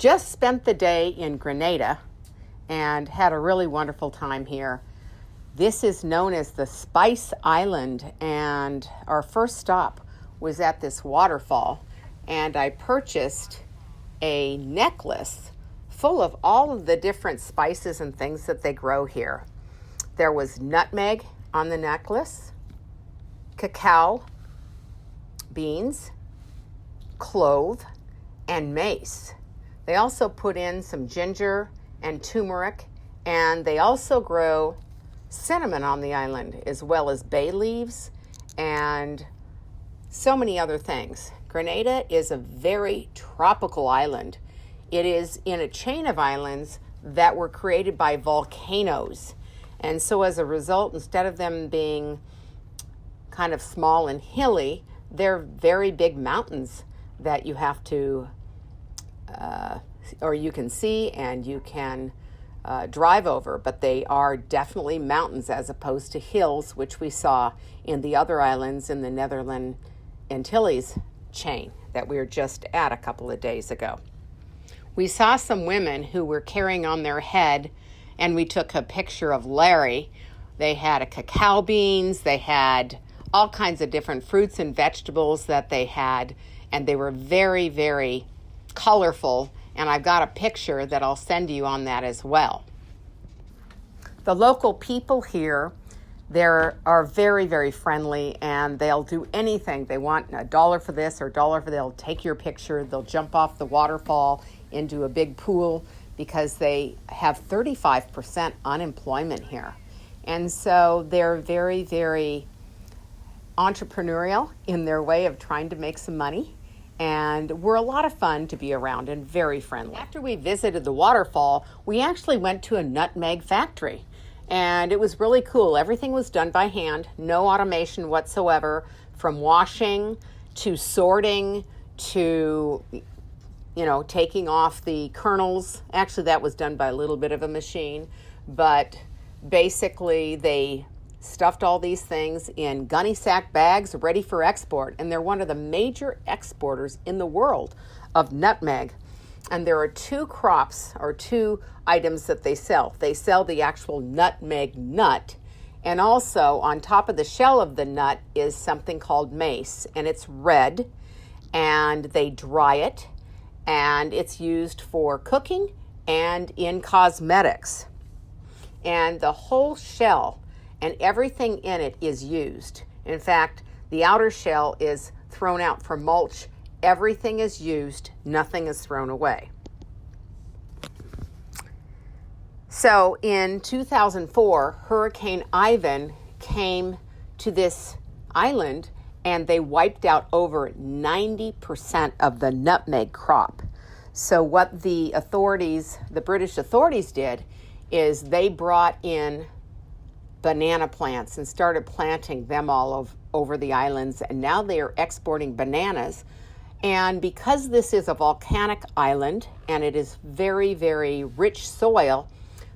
just spent the day in Grenada and had a really wonderful time here. This is known as the Spice Island, and our first stop was at this waterfall, and I purchased a necklace full of all of the different spices and things that they grow here. There was nutmeg on the necklace, cacao, beans, clove, and mace. They also put in some ginger and turmeric, and they also grow cinnamon on the island, as well as bay leaves and so many other things. Grenada is a very tropical island. It is in a chain of islands that were created by volcanoes. And so as a result, instead of them being kind of small and hilly, they're very big mountains that you have to, or you can see and you can drive over, but they are definitely mountains as opposed to hills, which we saw in the other islands in the Netherlands Antilles chain that we were just at a couple of days ago. We saw some women who were carrying on their head, and we took a picture of Larry. They had cacao beans, they had all kinds of different fruits and vegetables that they had, and they were very, very colorful, and I've got a picture that I'll send you on that as well. The local people here, they are very, very friendly, and they'll do anything. They want $1 for this or $1 for that. They'll take your picture. They'll jump off the waterfall into a big pool because they have 35% unemployment here. And so they're very, very entrepreneurial in their way of trying to make some money. And we're a lot of fun to be around and very friendly. After we visited the waterfall, we actually went to a nutmeg factory. And it was really cool. Everything was done by hand, no automation whatsoever, from washing to sorting to, taking off the kernels. Actually, that was done by a little bit of a machine. But basically, they stuffed all these things in gunny sack bags ready for export. And they're one of the major exporters in the world of nutmeg. And there are two crops or two items that they sell. They sell the actual nutmeg nut. And also on top of the shell of the nut is something called mace. And it's red. And they dry it. And it's used for cooking and in cosmetics. And the whole shell and everything in it is used. In fact, the outer shell is thrown out for mulch. Everything is used, nothing is thrown away. So in 2004, Hurricane Ivan came to this island and they wiped out over 90% of the nutmeg crop. So what the British authorities did is they brought in banana plants and started planting them all over the islands, and now they are exporting bananas. And because this is a volcanic island and it is very, very rich soil,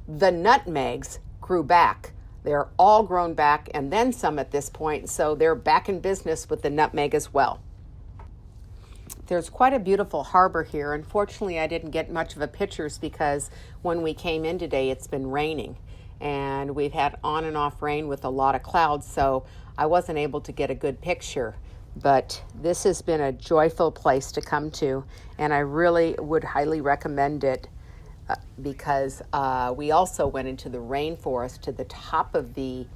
the nutmegs grew back. They're all grown back and then some at this point, so they're back in business with the nutmeg as well. There's quite a beautiful harbor here. Unfortunately, I didn't get much of a pictures because when we came in today, it's been raining. And we've had on and off rain with a lot of clouds, so I wasn't able to get a good picture. But this has been a joyful place to come to, and I really would highly recommend it because we also went into the rainforest to the top of the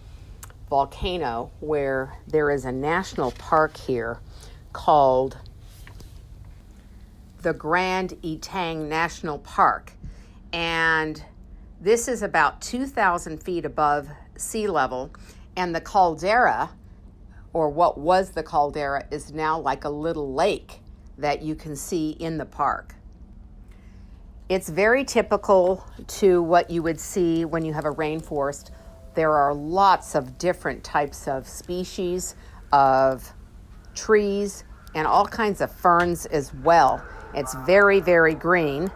volcano where there is a national park here called the Grand Etang National Park. And this is about 2,000 feet above sea level, and the caldera, or what was the caldera, is now like a little lake that you can see in the park. It's very typical to what you would see when you have a rainforest. There are lots of different types of species of trees and all kinds of ferns as well. It's very, very green.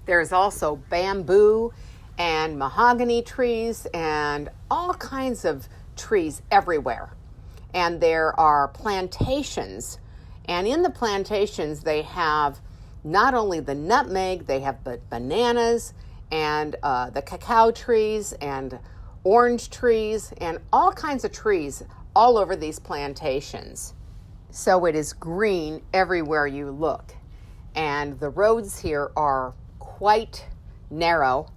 There's also bamboo and mahogany trees and all kinds of trees everywhere. And there are plantations. And in the plantations, they have not only the nutmeg, they have bananas and the cacao trees and orange trees and all kinds of trees all over these plantations. So it is green everywhere you look. And the roads here are quite narrow,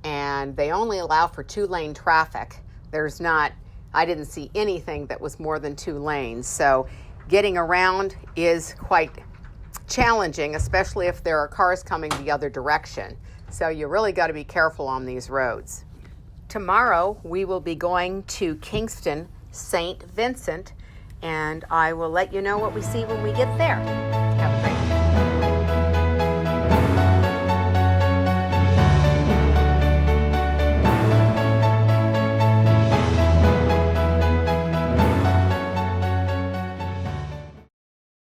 and they only allow for 2-lane traffic. I didn't see anything that was more than 2 lanes. So getting around is quite challenging, especially if there are cars coming the other direction. So you really got to be careful on these roads. Tomorrow we will be going to Kingston, St. Vincent, and I will let you know what we see when we get there. Have a great